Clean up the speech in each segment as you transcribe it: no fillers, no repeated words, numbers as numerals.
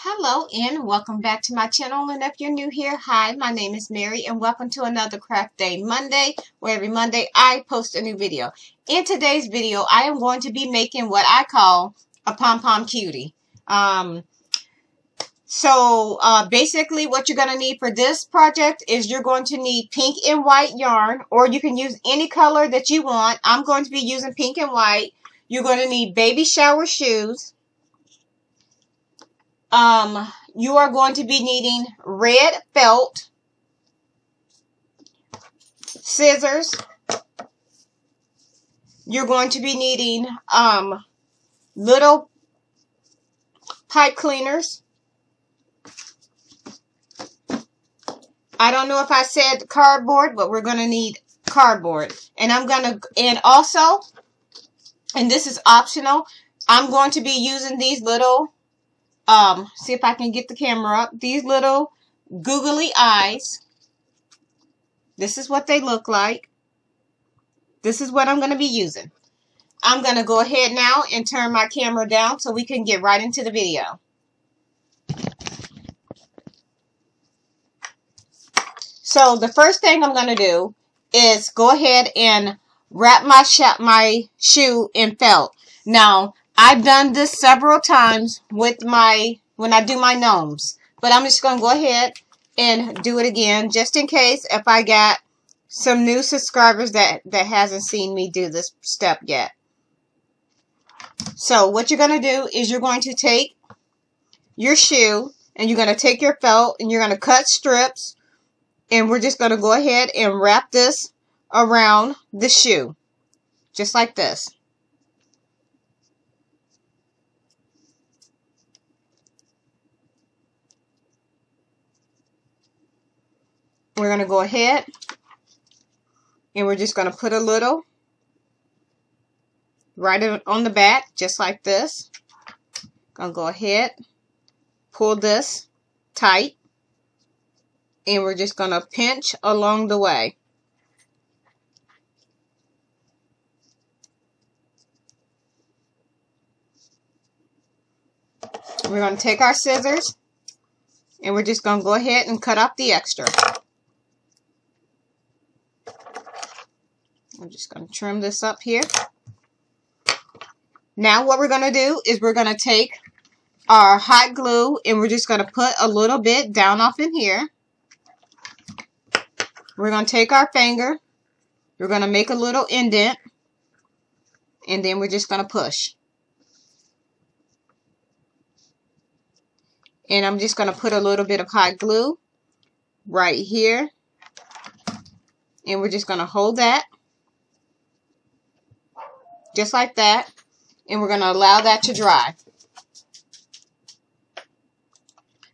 Hello and welcome back to my channel, and if you're new here, hi, my name is Mary and welcome to another Craft Day Monday, where every Monday I post a new video. In today's video, I am going to be making what I call a Pom Pom Cutie. Basically what you're going to need for this project is you're going to need pink and white yarn, or you can use any color that you want. I'm going to be using pink and white. You're going to need baby shower shoes. You are going to be needing red felt, scissors. You're going to be needing little pipe cleaners. I don't know if I said cardboard, but we're going to need cardboard. And this is optional, I'm going to be using these little see if I can get the camera up. These little googly eyes. This is what they look like. This is what I'm going to be using. I'm going to go ahead now and turn my camera down so we can get right into the video. So the first thing I'm going to do is go ahead and wrap my shoe in felt. Now, I've done this several times with when I do my gnomes, but I'm just going to go ahead and do it again just in case if I got some new subscribers that hasn't seen me do this step yet. So what you're going to do is you're going to take your shoe and you're going to take your felt and you're going to cut strips, and we're just going to go ahead and wrap this around the shoe just like this. We're going to go ahead and we're just going to put a little right on the back just like this. Going to go ahead, pull this tight, and we're just going to pinch along the way. We're going to take our scissors and we're just going to go ahead and cut off the extra. I'm just going to trim this up here. Now what we're going to do is we're going to take our hot glue and we're just going to put a little bit down off in here. We're going to take our finger. We're going to make a little indent. And then we're just going to push. And I'm just going to put a little bit of hot glue right here. And we're just going to hold that. Just like that, and we're going to allow that to dry.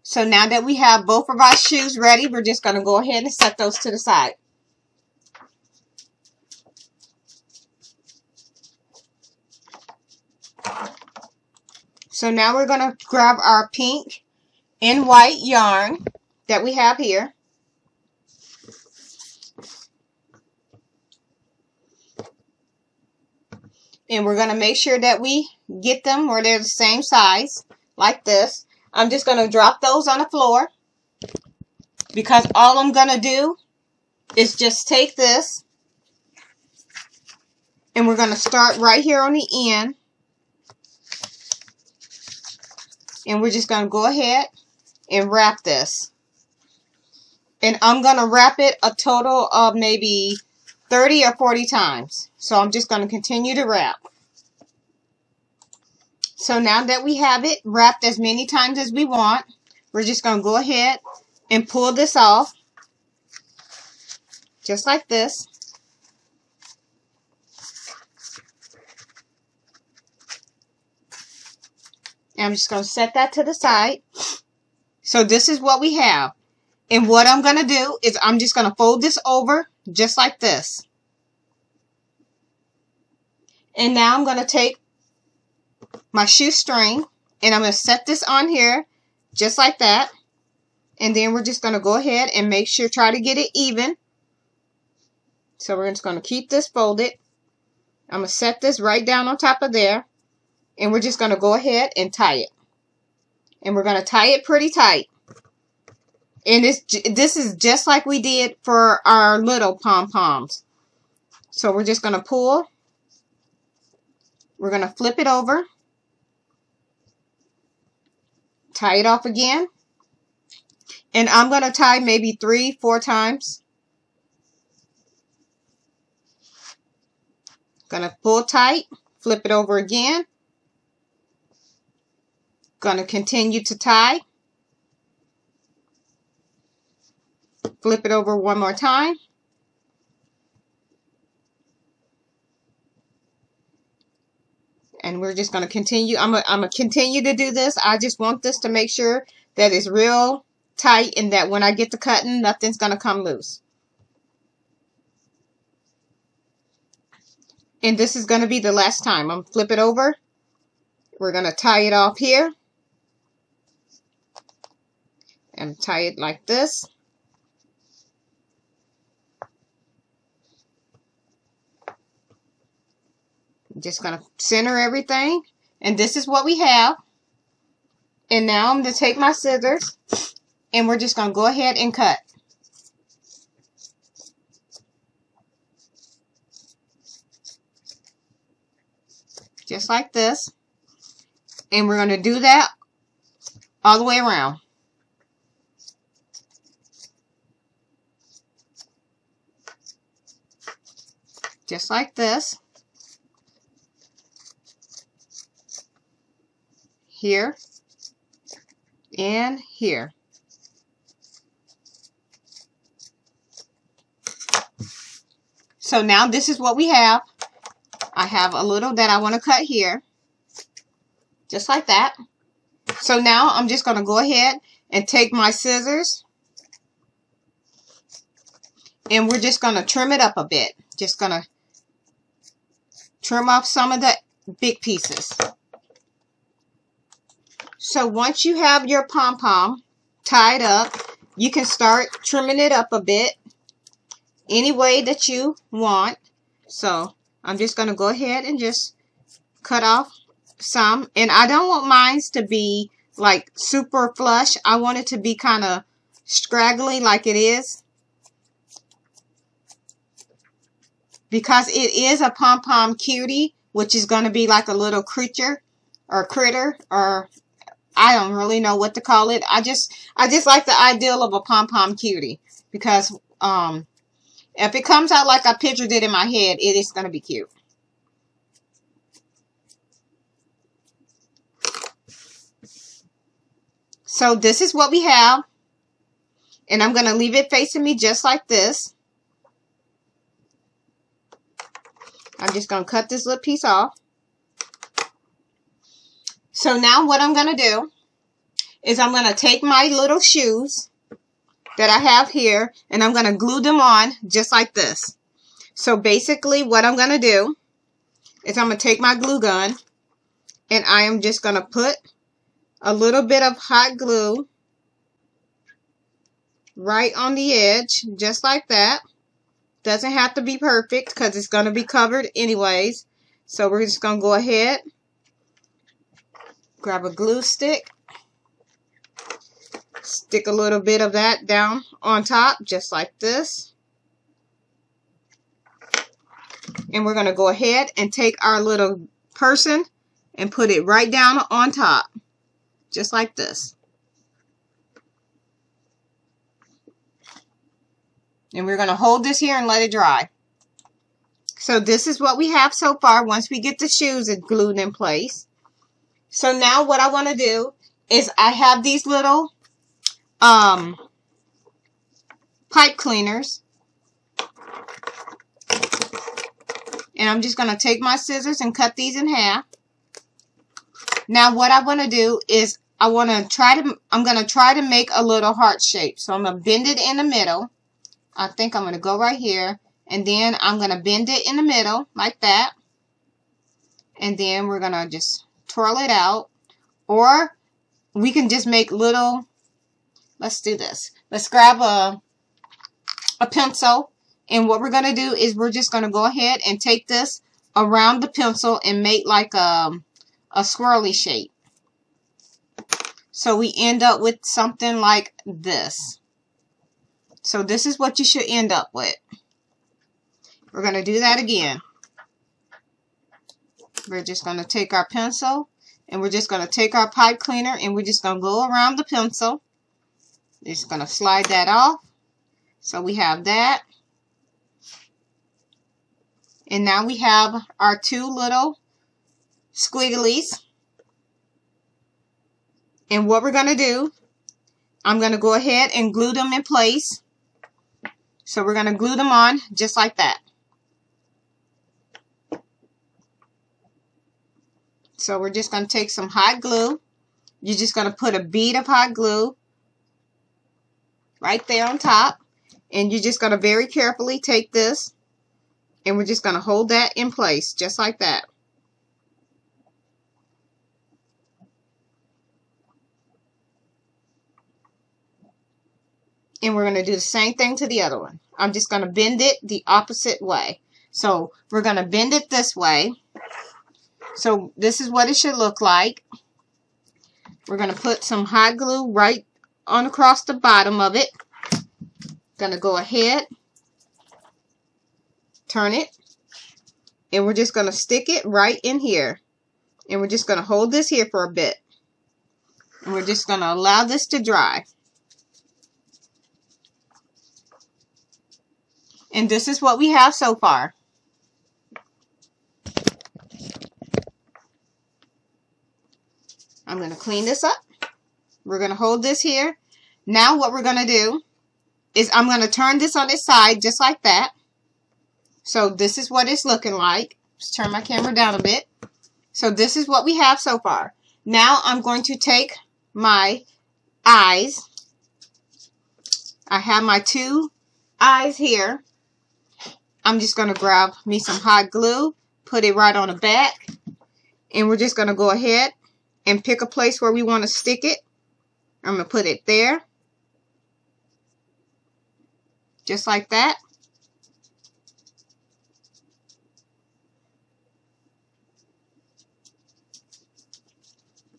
So now that we have both of our shoes ready, we're just going to go ahead and set those to the side. So now we're going to grab our pink and white yarn that we have here. And we're going to make sure that we get them where they're the same size, like this. I'm just going to drop those on the floor because all I'm going to do is just take this and we're going to start right here on the end. And we're just going to go ahead and wrap this. And I'm going to wrap it a total of maybe 30 or 40 times. So I'm just going to continue to wrap. So now that we have it wrapped as many times as we want, we're just going to go ahead and pull this off. Just like this. And I'm just going to set that to the side. So this is what we have. And what I'm going to do is I'm just going to fold this over just like this. And now I'm going to take my shoestring and I'm going to set this on here just like that. And then we're just going to go ahead and make sure, try to get it even. So we're just going to keep this folded. I'm going to set this right down on top of there. And we're just going to go ahead and tie it. And we're going to tie it pretty tight. And this is just like we did for our little pom-poms. So we're just going to pull. We're going to flip it over. Tie it off again. And I'm going to tie maybe 3-4 times. Going to pull tight. Flip it over again. Going to continue to tie. Flip it over one more time. And we're just going to continue. I'm going to continue to do this. I just want this to make sure that it's real tight and that when I get to cutting, nothing's going to come loose. And this is going to be the last time. I'm going to flip it over. We're going to tie it off here. And tie it like this. I'm just going to center everything. And this is what we have. And now I'm going to take my scissors. And we're just going to go ahead and cut. Just like this. And we're going to do that all the way around. Just like this. Here. And here. So now this is what we have. I have a little that I want to cut here. Just like that. So now I'm just going to go ahead and take my scissors. And we're just going to trim it up a bit. Just going to trim off some of the big pieces. So once you have your pom-pom tied up, you can start trimming it up a bit. Any way that you want. So I'm just going to go ahead and just cut off some. And I don't want mine to be like super flush. I want it to be kind of scraggly like it is. Because it is a Pom Pom Cutie, which is going to be like a little creature or critter, or I don't really know what to call it. I just like the ideal of a Pom Pom Cutie, because if it comes out like I pictured it in my head, it is going to be cute. So this is what we have. And I'm going to leave it facing me just like this. I'm just going to cut this little piece off. So now what I'm going to do is I'm going to take my little shoes that I have here, and I'm going to glue them on just like this. So basically what I'm going to do is I'm going to take my glue gun, and I am just going to put a little bit of hot glue right on the edge, just like that. Doesn't have to be perfect because it's going to be covered anyways. So we're just going to go ahead, grab a glue stick, stick a little bit of that down on top, just like this. And we're going to go ahead and take our little person and put it right down on top, just like this. And we're going to hold this here and let it dry. So this is what we have so far once we get the shoes glued in place. So now what I want to do is I have these little pipe cleaners. And I'm just going to take my scissors and cut these in half. Now what I want to do is I'm going to try to make a little heart shape. So I'm going to bend it in the middle. I think I'm going to go right here, and then I'm going to bend it in the middle like that, and then we're going to just twirl it out, or we can just make little, let's do this. Let's grab a pencil, and what we're going to do is we're just going to go ahead and take this around the pencil and make like a swirly shape. So we end up with something like this. So this is what you should end up with. We're going to do that again. We're just going to take our pencil and we're just going to take our pipe cleaner and we're just going to go around the pencil. Just going to slide that off. So we have that. And now we have our two little squigglies. And what we're going to do, I'm going to go ahead and glue them in place. So we're going to glue them on just like that. So we're just going to take some hot glue. You're just going to put a bead of hot glue right there on top. And you're just going to very carefully take this and we're just going to hold that in place just like that. And we're going to do the same thing to the other one. I'm just going to bend it the opposite way. So we're going to bend it this way. So this is what it should look like. We're going to put some hot glue right on across the bottom of it. Going to go ahead, turn it, and we're just going to stick it right in here. And we're just going to hold this here for a bit. And we're just going to allow this to dry. And this is what we have so far. I'm going to clean this up. We're going to hold this here. Now what we're going to do is I'm going to turn this on its side just like that. So this is what it's looking like. Just turn my camera down a bit. So this is what we have so far. Now I'm going to take my eyes. I have my two eyes here. I'm just going to grab me some hot glue, put it right on the back, and we're just going to go ahead and pick a place where we want to stick it. I'm going to put it there. Just like that.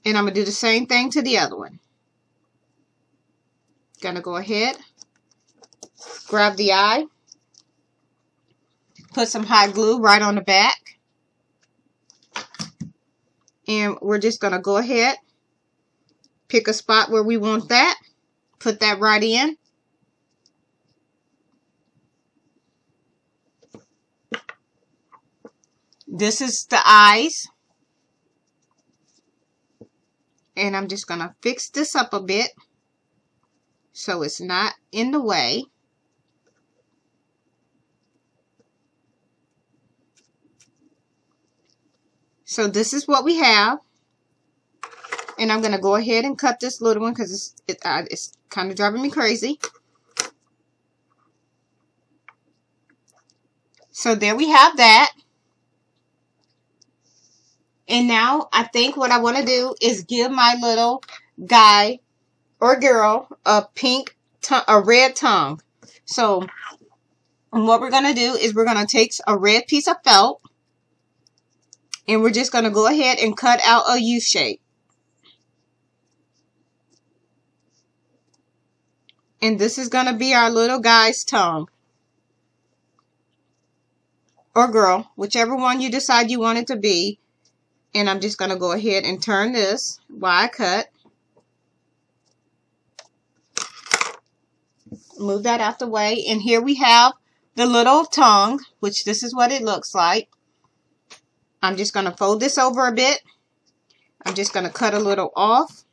And I'm going to do the same thing to the other one. Going to go ahead, grab the eye, put some hot glue right on the back. And we're just going to go ahead, pick a spot where we want that, put that right in. This is the eyes. And I'm just going to fix this up a bit so it's not in the way. So this is what we have. And I'm going to go ahead and cut this little one because it's kind of driving me crazy. So there we have that. And now I think what I want to do is give my little guy or girl a red tongue. So what we're going to do is we're going to take a red piece of felt and we're just going to go ahead and cut out a U shape. And this is going to be our little guy's tongue. Or girl, whichever one you decide you want it to be. And I'm just going to go ahead and turn this while I cut. Move that out the way. And here we have the little tongue, which this is what it looks like. I'm just going to fold this over a bit. I'm just going to cut a little off.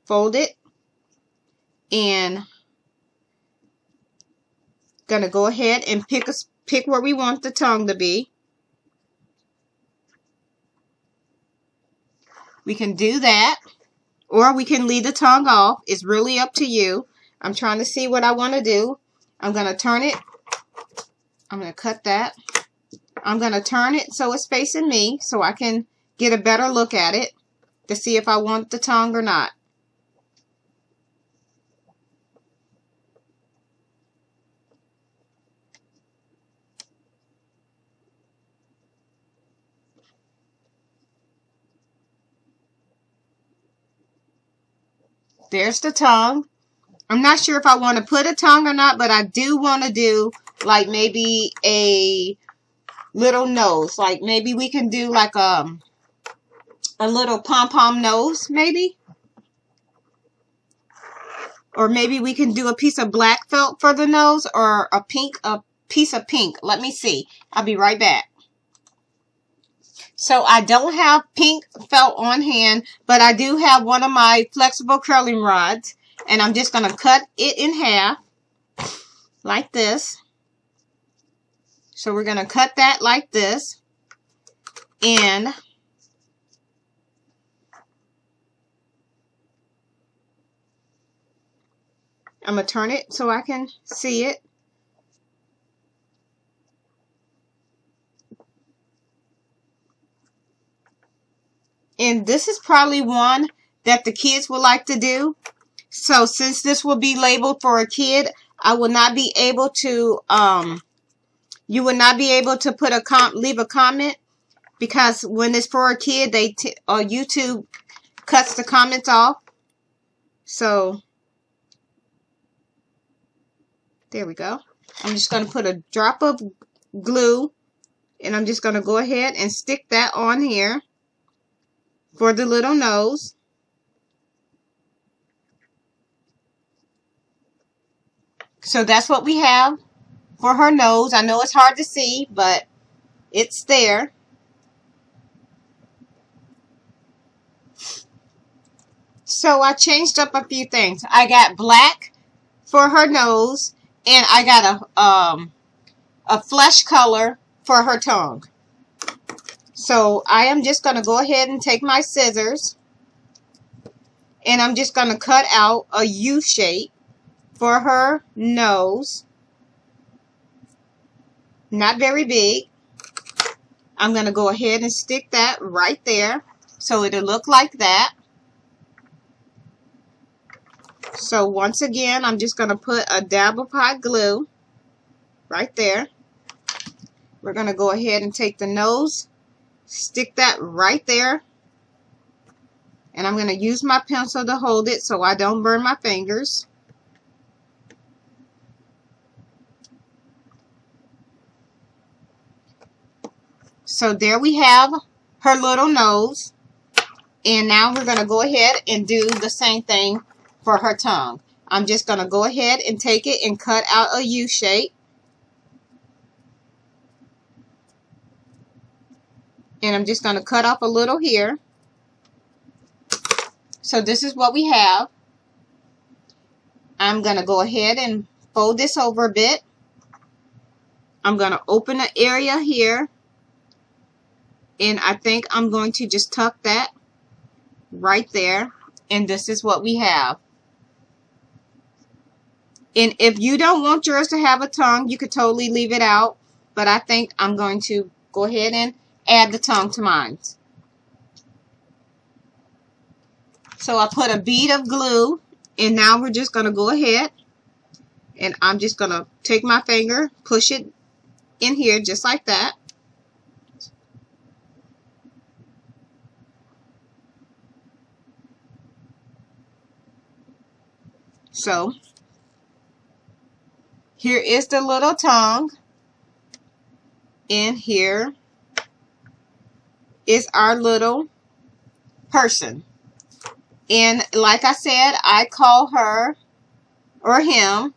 Fold it. And going to go ahead and pick where we want the tongue to be. We can do that, or we can leave the tongue off. It's really up to you. I'm trying to see what I want to do. I'm going to turn it. I'm going to cut that. I'm going to turn it so it's facing me so I can get a better look at it to see if I want the tongue or not. There's the tongue. I'm not sure if I want to put a tongue or not, but I do want to do like maybe a little nose. Like maybe we can do like a little pom-pom nose, maybe. Or maybe we can do a piece of black felt for the nose, or a piece of pink. Let me see. I'll be right back. So I don't have pink felt on hand, but I do have one of my flexible curling rods. And I'm just going to cut it in half like this. So we're going to cut that like this. And I'm going to turn it so I can see it. And this is probably one that the kids would like to do. So since this will be labeled for a kid, I will not be able to, you will not be able to put leave a comment, because when it's for a kid, YouTube cuts the comments off. So there we go. I'm just going to put a drop of glue, and I'm just going to go ahead and stick that on here for the little nose. So that's what we have for her nose. I know it's hard to see, but it's there. So I changed up a few things. I got black for her nose, and I got a flesh color for her tongue. So I am just going to go ahead and take my scissors, and I'm just going to cut out a U shape for her nose. Not very big. I'm going to go ahead and stick that right there so it'll look like that. So once again, I'm just going to put a dab of hot glue right there. We're going to go ahead and take the nose, stick that right there. And I'm going to use my pencil to hold it so I don't burn my fingers. So there we have her little nose. And now we're going to go ahead and do the same thing for her tongue. I'm just going to go ahead and take it and cut out a U shape. And I'm just going to cut off a little here. So this is what we have. I'm going to go ahead and fold this over a bit. I'm going to open the area here. And I think I'm going to just tuck that right there. And this is what we have. And if you don't want yours to have a tongue, you could totally leave it out. But I think I'm going to go ahead and add the tongue to mine. So I put a bead of glue. And now we're just going to go ahead. And I'm just going to take my finger, push it in here just like that. So here is the little tongue, and here is our little person. And like I said, I call her or him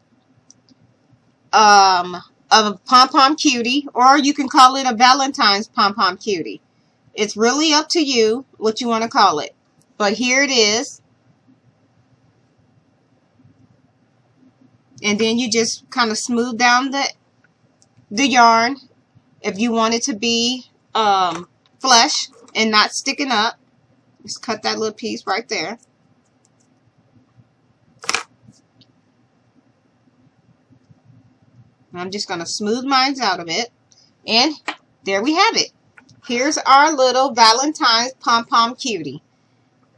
a Pom Pom Cutie, or you can call it a Valentine's Pom Pom Cutie. It's really up to you what you want to call it. But here it is. And then you just kind of smooth down the yarn if you want it to be flush and not sticking up. Just cut that little piece right there. I'm just going to smooth mine out of it. And there we have it. Here's our little Valentine's Pom Pom Cutie.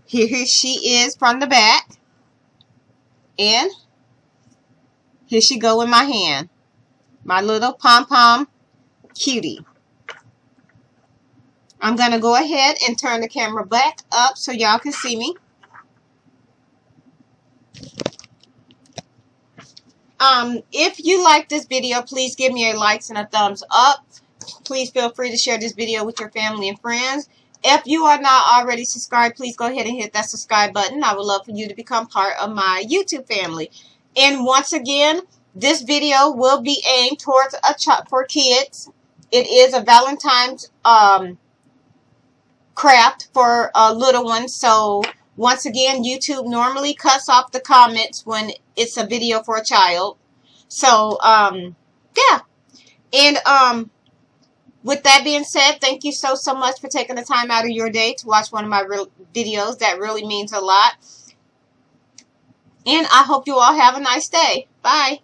Here she is from the back. And here she go in my hand. My little Pom Pom Cutie. I'm going to go ahead and turn the camera back up so y'all can see me. If you like this video, please give me a likes and a thumbs up. Please feel free to share this video with your family and friends. If you are not already subscribed, please go ahead and hit that subscribe button. I would love for you to become part of my YouTube family. And once again, this video will be aimed towards for kids. It is a Valentine's craft for little ones. So once again, YouTube normally cuts off the comments when it's a video for a child. So yeah. And with that being said, thank you so much for taking the time out of your day to watch one of my videos. That really means a lot. And I hope you all have a nice day. Bye.